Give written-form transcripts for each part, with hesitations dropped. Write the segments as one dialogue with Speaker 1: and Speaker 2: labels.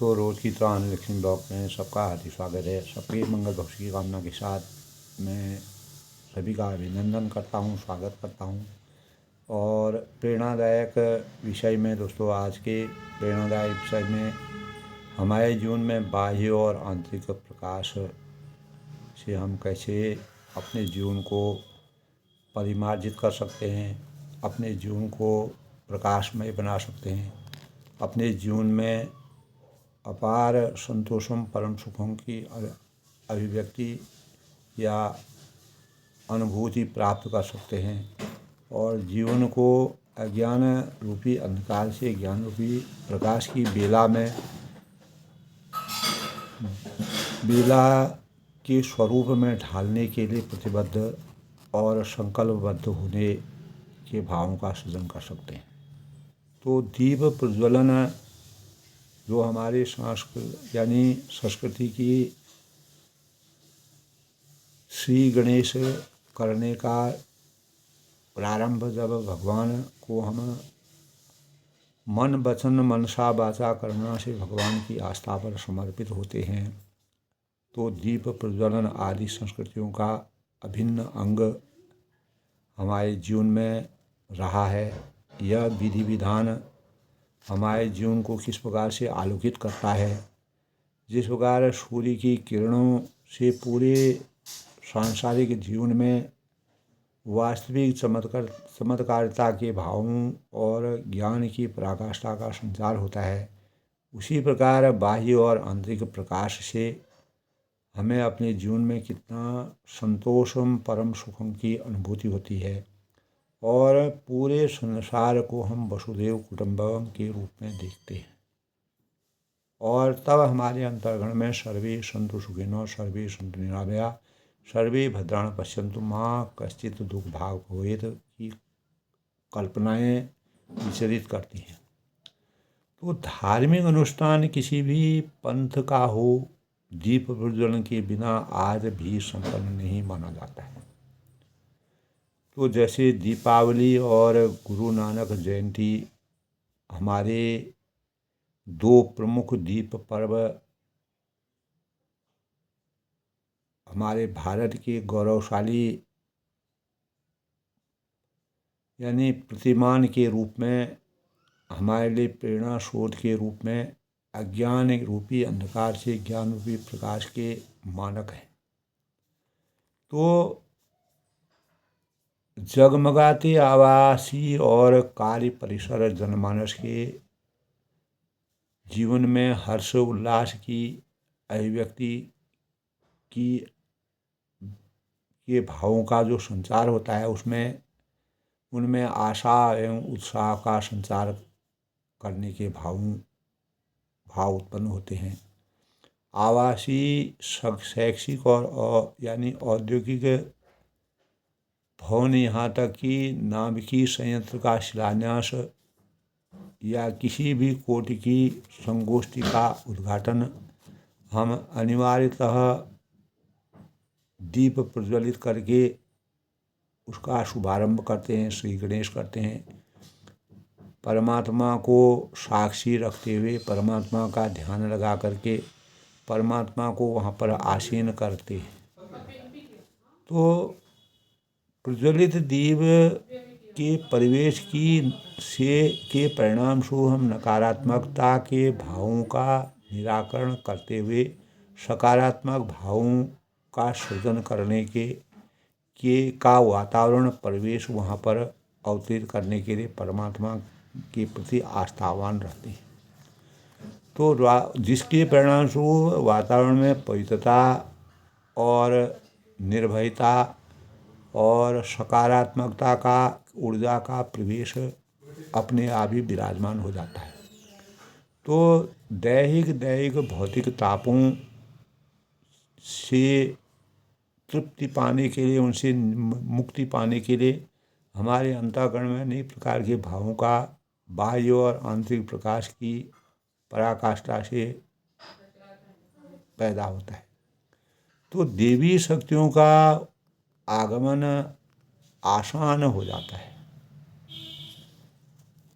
Speaker 1: दोस्तों, रोज़ की तरह अनलक्ष्मी ब्लॉग में सबका हार्दिक स्वागत है। सबके मंगल भविष्य की कामना के साथ मैं सभी का अभिनंदन करता हूँ, स्वागत करता हूँ। और प्रेरणादायक विषय में दोस्तों, आज के प्रेरणादायक विषय में हमारे जीवन में बाह्य और आंतरिक प्रकाश से हम कैसे अपने जीवन को परिमार्जित कर सकते हैं, अपने जीवन को प्रकाशमय बना सकते हैं, अपने जीवन में अपार संतोषम परम सुखों की अभिव्यक्ति या अनुभूति प्राप्त कर सकते हैं और जीवन को अज्ञान रूपी अंधकार से ज्ञान रूपी प्रकाश की बेला के स्वरूप में ढालने के लिए प्रतिबद्ध और संकल्पबद्ध होने के भावों का सृजन कर सकते हैं। तो दीप प्रज्वलन जो हमारे संस्कृति की श्री गणेश करने का प्रारंभ जब भगवान को हम मन वचन मनसा वाचा करना से भगवान की आस्था पर समर्पित होते हैं, तो दीप प्रज्वलन आदि संस्कृतियों का अभिन्न अंग हमारे जीवन में रहा है। यह विधि विधान हमारे जीवन को किस प्रकार से आलोकित करता है। जिस प्रकार सूर्य की किरणों से पूरे सांसारिक जीवन में वास्तविक चमत्कारिता के भावों और ज्ञान की पराकाष्ठा का संचार होता है, उसी प्रकार बाह्य और आंतरिक प्रकाश से हमें अपने जीवन में कितना संतोषम परम सुखम की अनुभूति होती है और पूरे संसार को हम वसुदेव कुटुंबकम के रूप में देखते हैं। और तब हमारे अंतर्गण में सर्वे सन्तु सुखिनो सर्वे सन्तु निरामया सर्वे भद्राणि पश्यन्तु मा कश्चित् दुख भाग भवेत् की कल्पनाएं विचरित करती हैं। तो धार्मिक अनुष्ठान किसी भी पंथ का हो, दीप प्रज्वलन के बिना आज भी संपन्न नहीं माना जाता है। तो जैसे दीपावली और गुरु नानक जयंती हमारे दो प्रमुख दीप पर्व हमारे भारत के गौरवशाली यानी प्रतिमान के रूप में हमारे लिए प्रेरणा स्रोत के रूप में अज्ञान रूपी अंधकार से ज्ञान रूपी प्रकाश के मानक हैं। तो जगमगाते आवासीय और कार्य परिसर जनमानस के जीवन में हर्ष उल्लास की अभिव्यक्ति के भावों का जो संचार होता है, उनमें आशा एवं उत्साह का संचार करने के भाव उत्पन्न होते हैं। आवासीय शैक्षिक और यानी औद्योगिक भवन, यहाँ तक कि नाभिकीय संयंत्र का शिलान्यास या किसी भी कोटि की संगोष्ठी का उद्घाटन हम अनिवार्यतः दीप प्रज्वलित करके उसका शुभारंभ करते हैं, श्री गणेश करते हैं। परमात्मा को साक्षी रखते हुए परमात्मा का ध्यान लगा करके परमात्मा को वहाँ पर आसीन करते हैं। तो प्रज्वलित दीप के परिवेश के परिणाम स्वरूप हम नकारात्मकता के भावों का निराकरण करते हुए सकारात्मक भावों का सृजन करने का वातावरण परिवेश वहाँ पर अवतरित करने के लिए परमात्मा के प्रति आस्थावान रहते हैं। तो जिसके परिणाम स्वरूप वातावरण में पवित्रता और निर्भयता और सकारात्मकता का ऊर्जा का प्रवेश अपने आप ही विराजमान हो जाता है। तो दैहिक भौतिक तापों से तृप्ति पाने के लिए, उनसे मुक्ति पाने के लिए हमारे अंतःकरण में अनेक प्रकार के भावों का बाह्य और आंतरिक प्रकाश की पराकाष्ठा से पैदा होता है। तो देवी शक्तियों का आगमन आसान हो जाता है।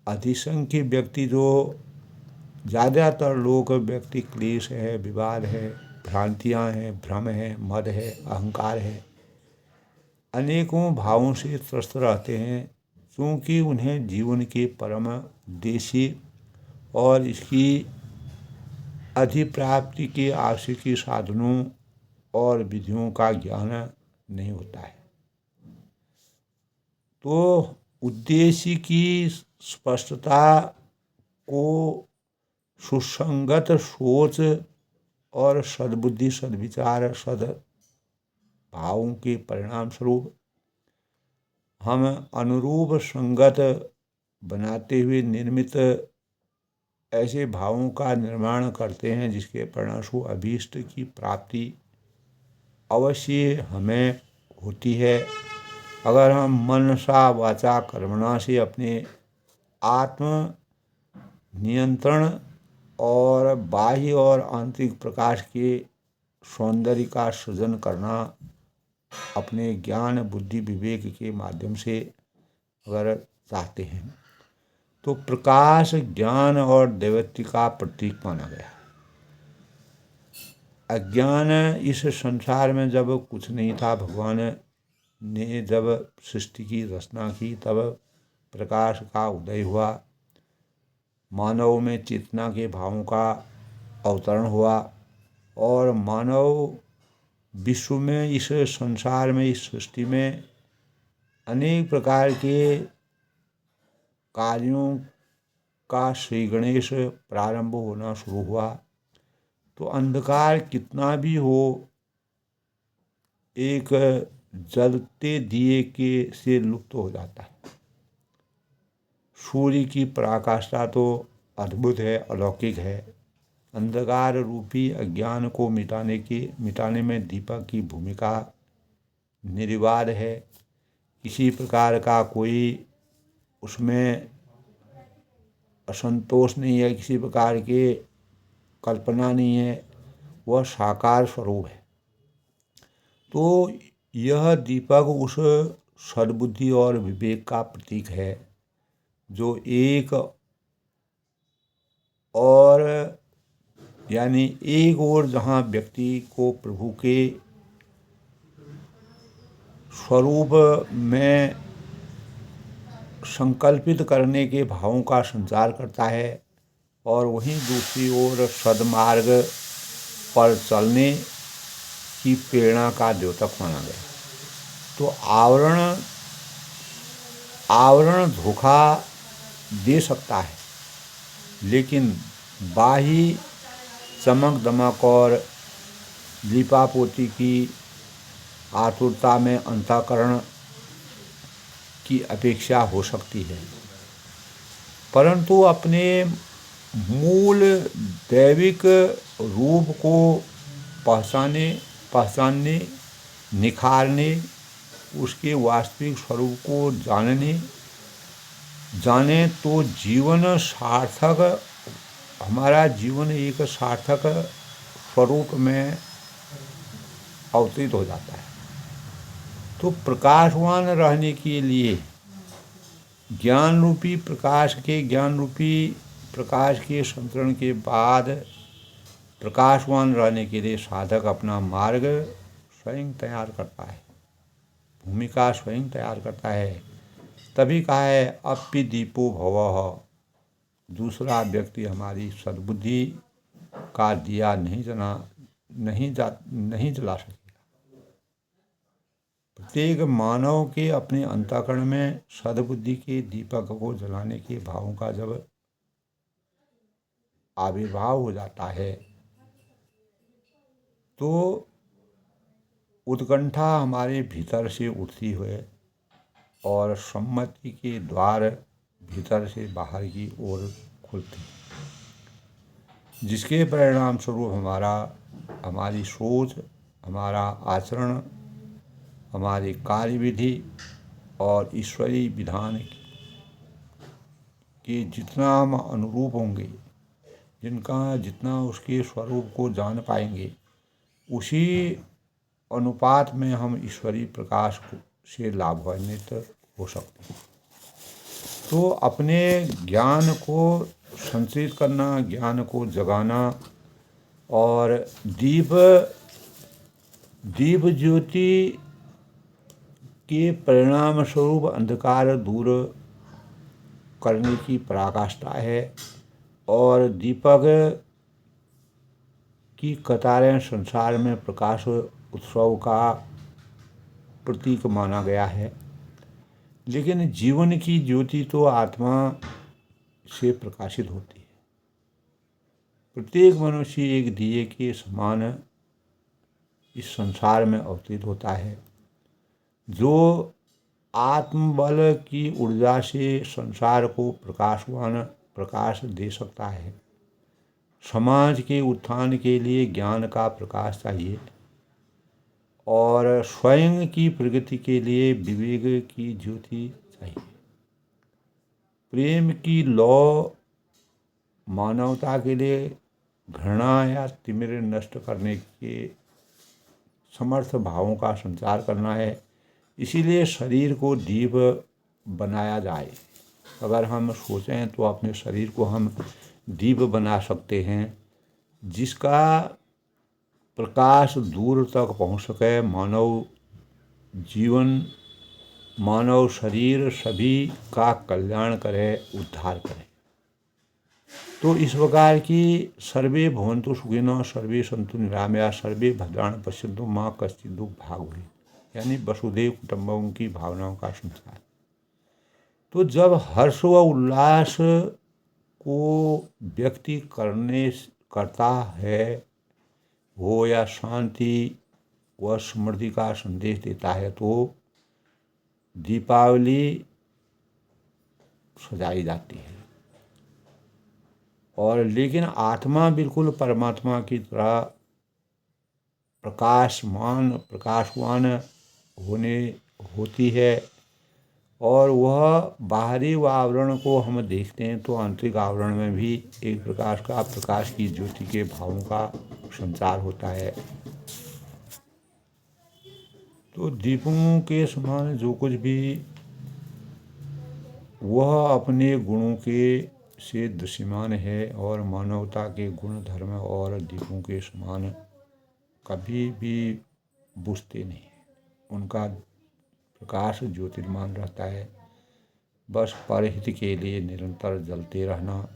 Speaker 1: अधिसंख्य व्यक्ति जो ज़्यादातर लोग व्यक्ति क्लेश है, विवाद है, भ्रांतियाँ हैं, भ्रम है, मद है, अहंकार है, अनेकों भावों से त्रस्त रहते हैं, क्योंकि उन्हें जीवन के परम उद्देश्य और इसकी अधिप्राप्ति के आवश्यक साधनों और विधियों का ज्ञान नहीं होता है। तो उद्देश्य की स्पष्टता को सुसंगत सोच और सद्बुद्धि, सद्विचार, सद्भावों के परिणाम स्वरूप हम अनुरूप संगत बनाते हुए निर्मित ऐसे भावों का निर्माण करते हैं जिसके परिणामस्वरूप अभीष्ट की प्राप्ति अवश्य हमें होती है। अगर हम मनसा वाचा कर्मणा से अपने आत्म नियंत्रण और बाह्य और आंतरिक प्रकाश के सौंदर्य का सृजन करना अपने ज्ञान, बुद्धि, विवेक के माध्यम से अगर चाहते हैं तो प्रकाश, ज्ञान और दैवत्य का प्रतीक माना गया। अज्ञान इस संसार में जब कुछ नहीं था, भगवान ने जब सृष्टि की रचना की तब प्रकाश का उदय हुआ, मानव में चेतना के भावों का अवतरण हुआ और मानव विश्व में, इस संसार में, इस सृष्टि में अनेक प्रकार के कार्यों का श्री गणेश प्रारंभ होना शुरू हुआ। तो अंधकार कितना भी हो, एक जलते दिए के से लुप्त हो जाता है। सूर्य की पराकाष्ठा तो अद्भुत है, अलौकिक है। अंधकार रूपी अज्ञान को मिटाने में दीपक की भूमिका निर्विवाद है। किसी प्रकार का कोई उसमें असंतोष नहीं है, किसी प्रकार के कल्पना नहीं है, वह साकार स्वरूप है। तो यह दीपक उस सद्बुद्धि और विवेक का प्रतीक है जो एक और यानी एक ओर जहाँ व्यक्ति को प्रभु के स्वरूप में संकल्पित करने के भावों का संचार करता है और वहीं दूसरी ओर सद्मार्ग पर चलने की प्रेरणा का द्योतक माना गया। तो आवरण धोखा दे सकता है, लेकिन बाह्य चमक दमक और लिपापोती की आतुरता में अंतःकरण की अपेक्षा हो सकती है, परंतु अपने मूल दैविक रूप को पहचानने, निखारने, उसके वास्तविक स्वरूप को जाने तो जीवन सार्थक, हमारा जीवन एक सार्थक स्वरूप में अवतरित हो जाता है। तो प्रकाशवान रहने के लिए ज्ञान रूपी प्रकाश के संतरण के बाद प्रकाशवान रहने के लिए साधक अपना मार्ग स्वयं तैयार करता है, भूमिका स्वयं तैयार करता है। तभी कहा है अपि दीपो भवः, दूसरा व्यक्ति हमारी सद्बुद्धि का दिया नहीं जला सकेगा। प्रत्येक मानव के अपने अंतःकरण में सद्बुद्धि के दीपक को जलाने के भावों का जब आविर्भाव हो जाता है तो उत्कंठा हमारे भीतर से उठती है और सम्मति के द्वार भीतर से बाहर की ओर खुलते हैं, जिसके परिणाम स्वरूप हमारी सोच, हमारा आचरण, हमारी कार्यविधि और ईश्वरीय विधान के जितना हम अनुरूप होंगे, जितना उसके स्वरूप को जान पाएंगे, उसी अनुपात में हम ईश्वरीय प्रकाश से लाभान्वित हो सकते हैं। तो अपने ज्ञान को संचित करना, ज्ञान को जगाना और दीप ज्योति के परिणाम स्वरूप अंधकार दूर करने की पराकाष्ठा है। और दीपक की कतारें संसार में प्रकाश उत्सव का प्रतीक माना गया है। लेकिन जीवन की ज्योति तो आत्मा से प्रकाशित होती है। प्रत्येक मनुष्य एक दिए के समान इस संसार में अवतीत होता है, जो आत्मबल की ऊर्जा से संसार को प्रकाश दे सकता है। समाज के उत्थान के लिए ज्ञान का प्रकाश चाहिए और स्वयं की प्रगति के लिए विवेक की ज्योति चाहिए। प्रेम की लौ मानवता के लिए घृणा या तिमिर नष्ट करने के समर्थ भावों का संचार करना है। इसीलिए शरीर को दीप बनाया जाए। अगर हम सोचें तो अपने शरीर को हम दीप बना सकते हैं, जिसका प्रकाश दूर तक पहुंच सके। मानव जीवन, मानव शरीर सभी का कल्याण करे, उद्धार करे। तो इस प्रकार की सर्वे भवन्तु सुखिनः, सर्वे सन्तु निरामया, सर्वे भद्राणि पश्यन्तु मा कश्चित् दुःख भाग् भवेत्, यानी वसुधैव कुटुम्बकम की भावनाओं का संसार। तो जब हर्ष व उल्लास को व्यक्ति करता है हो या शांति व समृद्धि का संदेश देता है, तो दीपावली सजाई जाती है। और लेकिन आत्मा बिल्कुल परमात्मा की तरह प्रकाशवान होती है। और वह बाहरी आवरण को हम देखते हैं तो आंतरिक आवरण में भी एक प्रकाश की ज्योति के भावों का संचार होता है। तो दीपों के समान जो कुछ भी वह अपने गुणों के से दृश्यमान है, और मानवता के गुण धर्म और दीपों के समान कभी भी बुझते नहीं। उनका प्रकाश ज्योतिर्मान रहता है। बस परहित के लिए निरंतर जलते रहना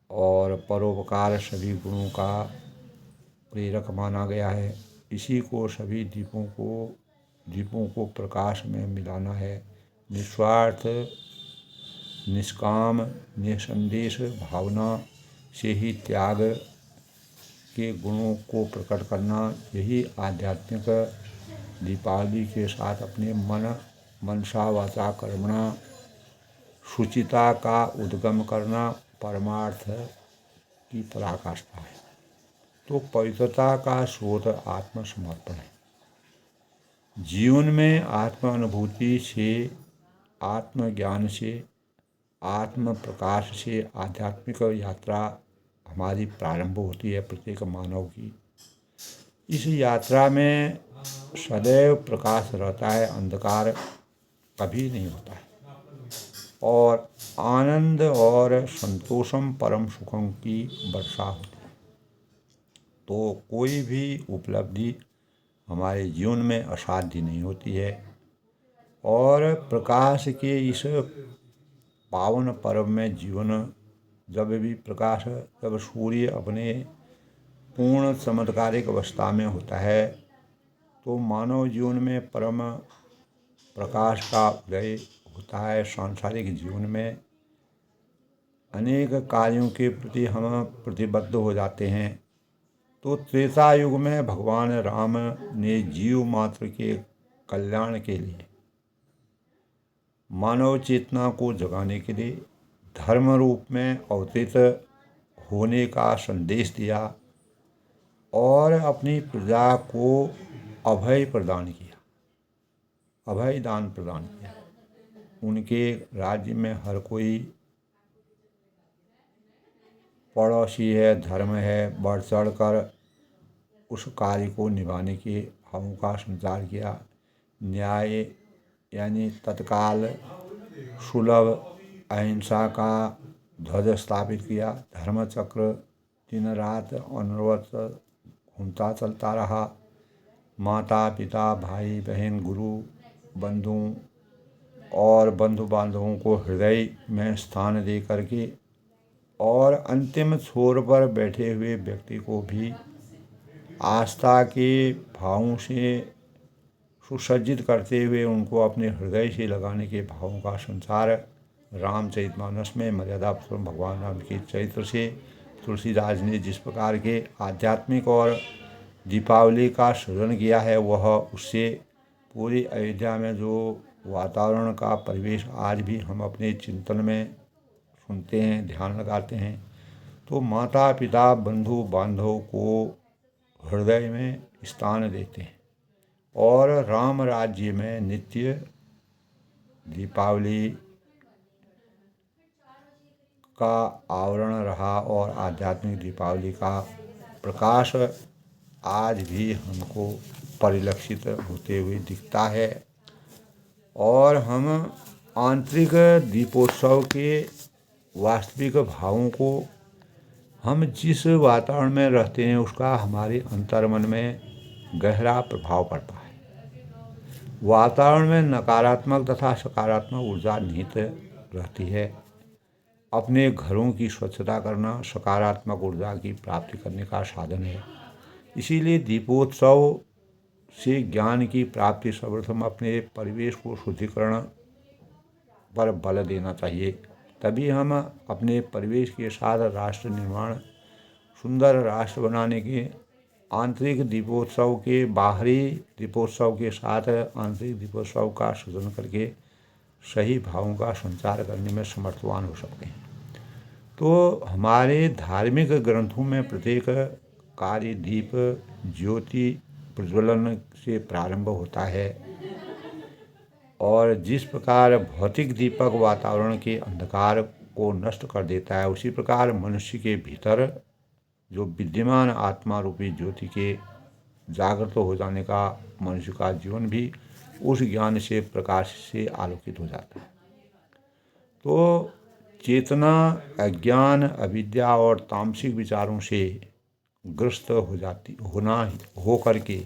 Speaker 1: और परोपकार सभी गुणों का प्रेरक माना गया है। इसी को सभी दीपों को प्रकाश में मिलाना है। निस्वार्थ, निष्काम, निसंदेश भावना से ही त्याग के गुणों को प्रकट करना, यही आध्यात्मिक दीपावली के साथ अपने मनसा वाचा कर्मणा शुचिता का उद्गम करना परमार्थ की पराकाष्ठा है। तो पवित्रता का स्रोत आत्मसमर्पण है। जीवन में आत्म अनुभूति से, आत्मज्ञान से, आत्म प्रकाश से आध्यात्मिक यात्रा हमारी प्रारंभ होती है, प्रत्येक मानव की। इस यात्रा में सदैव प्रकाश रहता है, अंधकार कभी नहीं होता है। और आनंद और संतोषम परम सुखम की वर्षा होती है। तो कोई भी उपलब्धि हमारे जीवन में असाध्य नहीं होती है। और प्रकाश के इस पावन पर्व में जीवन जब सूर्य अपने पूर्ण चमत्कारिक अवस्था में होता है, तो मानव जीवन में परम प्रकाश का उदय होता है। सांसारिक जीवन में अनेक कार्यों के प्रति हम प्रतिबद्ध हो जाते हैं। तो त्रेता युग में भगवान राम ने जीव मात्र के कल्याण के लिए, मानव चेतना को जगाने के लिए धर्म रूप में अवतरित होने का संदेश दिया और अपनी प्रजा को अभय दान प्रदान किया। उनके राज्य में हर कोई पड़ोसी है, धर्म है, बढ़ चढ़ कर उस कार्य को निभाने के भावों का संचार किया। न्याय यानी तत्काल सुलभ अहिंसा का ध्वज स्थापित किया। धर्म चक्र दिन रात अनवरत घूमता चलता रहा। माता पिता भाई बहन गुरु बंधु और बंधु बांधवों को हृदय में स्थान दे करके और अंतिम छोर पर बैठे हुए व्यक्ति को भी आस्था के भावों से सुसज्जित करते हुए उनको अपने हृदय से लगाने के भावों का संचार रामचरितमानस में मर्यादा पुरुषोत्तम भगवान राम के चरित्र से तुलसीदास ने जिस प्रकार के आध्यात्मिक और दीपावली का सृजन किया है, वह उससे पूरी अयोध्या में जो वातावरण का परिवेश आज भी हम अपने चिंतन में सुनते हैं, ध्यान लगाते हैं, तो माता पिता बंधु बांधव को हृदय में स्थान देते हैं और राम राज्य में नित्य दीपावली का आवरण रहा और आध्यात्मिक दीपावली का प्रकाश आज भी हमको परिलक्षित होते हुए दिखता है। और हम आंतरिक दीपोत्सव के वास्तविक भावों को हम जिस वातावरण में रहते हैं उसका हमारे अंतर्मन में गहरा प्रभाव पड़ता है। वातावरण में नकारात्मक तथा सकारात्मक ऊर्जा निहित रहती है। अपने घरों की स्वच्छता करना सकारात्मक ऊर्जा की प्राप्ति करने का साधन है। इसीलिए दीपोत्सव से ज्ञान की प्राप्ति सर्वप्रथम अपने परिवेश को शुद्धिकरण पर बल देना चाहिए। तभी हम अपने परिवेश के साथ राष्ट्र निर्माण, सुंदर राष्ट्र बनाने के आंतरिक दीपोत्सव के बाहरी दीपोत्सव के साथ आंतरिक दीपोत्सव का सृजन करके सही भावों का संचार करने में समर्थवान हो सकते हैं। तो हमारे धार्मिक ग्रंथों में प्रत्येक कार्य दीप ज्योति प्रज्वलन से प्रारंभ होता है और जिस प्रकार भौतिक दीपक वातावरण के अंधकार को नष्ट कर देता है, उसी प्रकार मनुष्य के भीतर जो विद्यमान आत्मा रूपी ज्योति के जागृत हो जाने का मनुष्य का जीवन भी उस ज्ञान से प्रकाश से आलोकित हो जाता है। तो चेतना अज्ञान अविद्या और तामसिक विचारों से ग्रस्त हो करके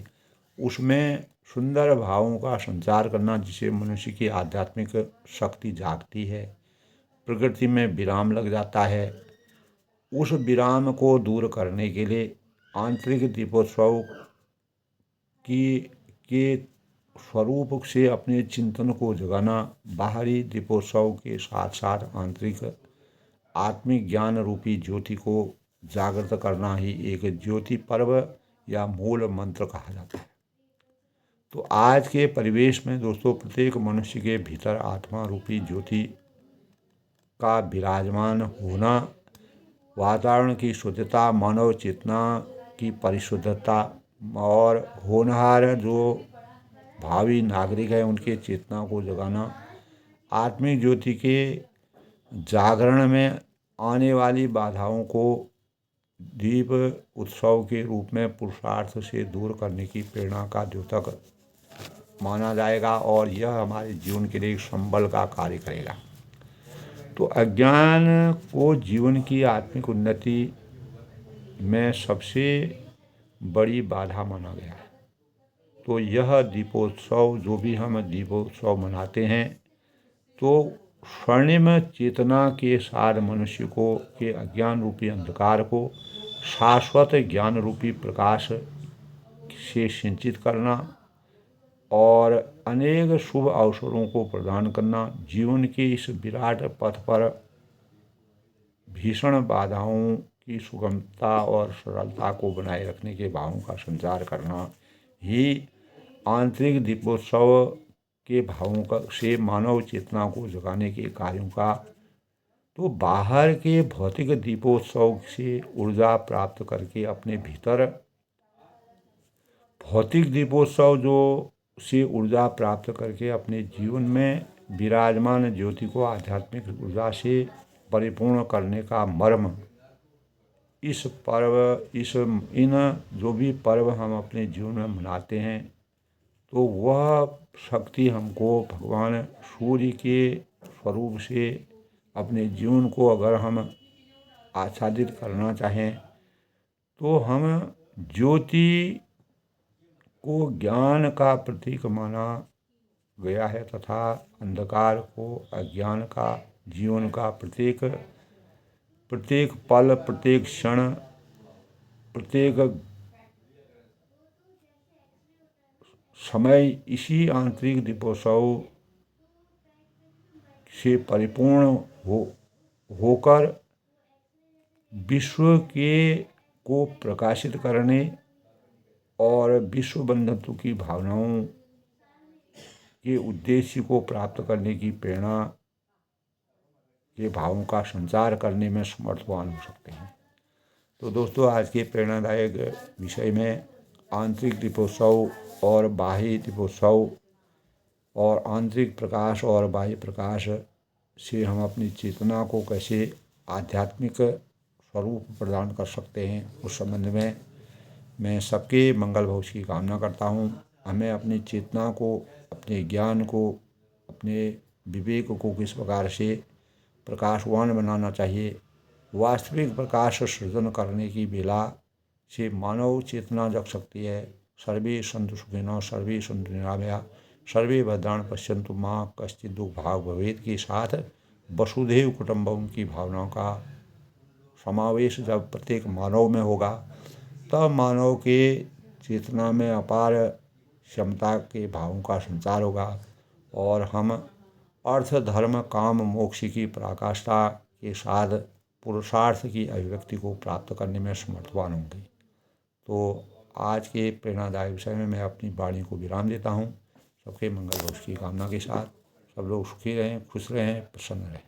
Speaker 1: उसमें सुंदर भावों का संचार करना, जिसे मनुष्य की आध्यात्मिक शक्ति जागती है, प्रकृति में विराम लग जाता है। उस विराम को दूर करने के लिए आंतरिक दीपोत्सव के स्वरूप से अपने चिंतन को जगाना, बाहरी दीपोत्सव के साथ साथ आंतरिक आत्मिक ज्ञान रूपी ज्योति को जागृत करना ही एक ज्योति पर्व या मूल मंत्र कहा जाता है। तो आज के परिवेश में दोस्तों प्रत्येक मनुष्य के भीतर आत्मा रूपी ज्योति का विराजमान होना, वातावरण की शुद्धता, मानव चेतना की परिशुद्धता और होनहार जो भावी नागरिक है उनके चेतना को जगाना, आत्मिक ज्योति के जागरण में आने वाली बाधाओं को दीप उत्सव के रूप में पुरुषार्थ से दूर करने की प्रेरणा का द्योतक माना जाएगा और यह हमारे जीवन के लिए एक संबल का कार्य करेगा। तो अज्ञान को जीवन की आत्मिक उन्नति में सबसे बड़ी बाधा माना गया है। तो यह दीपोत्सव, जो भी हम दीपोत्सव मनाते हैं, तो स्वर्णिम चेतना के साथ मनुष्य को के अज्ञान रूपी अंधकार को शाश्वत ज्ञान रूपी प्रकाश से सिंचित करना और अनेक शुभ अवसरों को प्रदान करना, जीवन के इस विराट पथ पर भीषण बाधाओं की सुगमता और सरलता को बनाए रखने के भावों का संचार करना ही आंतरिक दीपोत्सव के भावों का से मानव चेतना को जगाने के कार्यों का। तो बाहर के भौतिक दीपोत्सव से ऊर्जा प्राप्त करके अपने भीतर भौतिक दीपोत्सव जो से ऊर्जा प्राप्त करके अपने जीवन में विराजमान ज्योति को आध्यात्मिक ऊर्जा से परिपूर्ण करने का मर्म इन जो भी पर्व हम अपने जीवन में मनाते हैं, तो वह शक्ति हमको भगवान सूर्य के स्वरूप से अपने जीवन को अगर हम आच्छादित करना चाहें तो हम ज्योति को ज्ञान का प्रतीक माना गया है तथा अंधकार को अज्ञान का जीवन का प्रतीक। प्रत्येक पल, प्रत्येक क्षण, प्रत्येक समय इसी आंतरिक दीपोत्सव से परिपूर्ण होकर विश्व को प्रकाशित करने और विश्व बंधुत्व की भावनाओं के उद्देश्य को प्राप्त करने की प्रेरणा के भावों का संचार करने में समर्थवान हो सकते हैं। तो दोस्तों, आज के प्रेरणादायक विषय में आंतरिक दीपोत्सव और बाह्य दीपोत्सव और आंतरिक प्रकाश और बाह्य प्रकाश से हम अपनी चेतना को कैसे आध्यात्मिक स्वरूप प्रदान कर सकते हैं, उस संबंध में मैं सबके मंगल भविष्य की कामना करता हूँ। हमें अपनी चेतना को, अपने ज्ञान को, अपने विवेक को किस प्रकार से प्रकाशवान बनाना चाहिए। वास्तविक प्रकाश सृजन करने की बेला से मानव चेतना जग सकती है। सर्वे सन्तु सुखिनः, सर्वे सन्तु निरामया, सर्वे भद्राणि पश्यन्तु मा कश्चित् दुःखभाग् भवेत् के साथ वसुधैव कुटुम्बकम् की भावनाओं का समावेश जब प्रत्येक मानव में होगा तब मानव के चेतना में अपार क्षमता के भावों का संचार होगा और हम अर्थ, धर्म, काम, मोक्ष की पराकाष्ठा के साथ पुरुषार्थ की अभिव्यक्ति को प्राप्त करने में समर्थवान होंगे। तो आज के प्रेरणादायक विषय में मैं अपनी वाणी को विराम देता हूँ। सबके मंगल भविष्य की कामना के साथ सब लोग सुखी रहें, खुश रहें, प्रसन्न रहें।